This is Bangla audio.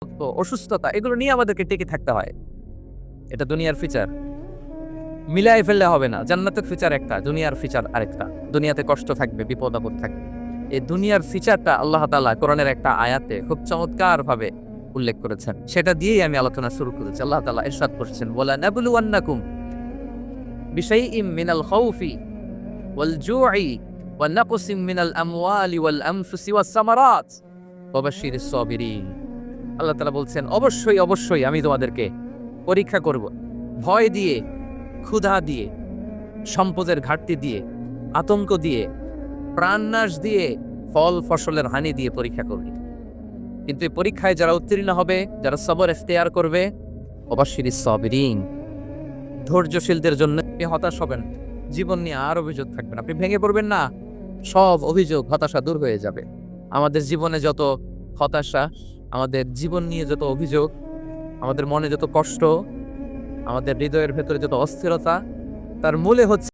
দাসত্ব, অসুস্থতা, এগুলো নিয়ে আমাদেরকে টিকে থাকতে হয়। এটা দুনিয়ার ফিচার, মিলাই ফেললে হবে না। জান্নাতের ফিচার একটা, দুনিয়ার ফিচার আরেকটা। দুনিয়াতে কষ্ট থাকবে, বিপদ আপদ থাকবে। এই দুনিয়ার ফিচারটা আল্লাহ তাআলা কোরআনের একটা আয়াতে খুব চমৎকার ভাবে উল্লেখ করেছেন। সেটা দিয়েই আমি আলোচনা শুরু করেছি। আল্লাহ তাআলা ইরশাদ করছেন, ওয়ালা নাবলুওয়ান্নাকুম বিশাইইম মিনাল খাউফি ওয়াল জু'i ওয়া নাকসিম মিনাল আমওয়ালি ওয়াল আনফুসি ওয়াস সামারাত ওয়া বাশশিরিস সাবিরিন। আল্লাহ তাআলা বলছেন, অবশ্যই অবশ্যই আমি তোমাদেরকে পরীক্ষা করব, ভয় দিয়ে, ক্ষুধা দিয়ে, সম্পদের ঘাটতি দিয়ে, আতঙ্ক দিয়ে, প্রাণনাশ দিয়ে, ফল ফসলের হানি দিয়ে পরীক্ষা করবে। কিন্তু এই পরীক্ষায় যারা উত্তীর্ণ হবে, যারা সবর ইখতিয়ার করবে, ওয়াবাশশিরিস সাবিরিন, ধৈর্যশীলদের জন্য আপনি হতাশ হবেন, জীবন নিয়ে আর অভিযোগ থাকবে না, আপনি ভেঙে পড়বেন না, সব অভিযোগ হতাশা দূর হয়ে যাবে। আমাদের জীবনে যত হতাশা, আমাদের জীবন নিয়ে যত অভিযোগ, আমাদের মনে যত কষ্ট, আমাদের হৃদয়ের ভেতরে যত অস্থিরতা, তার মূলে হচ্ছে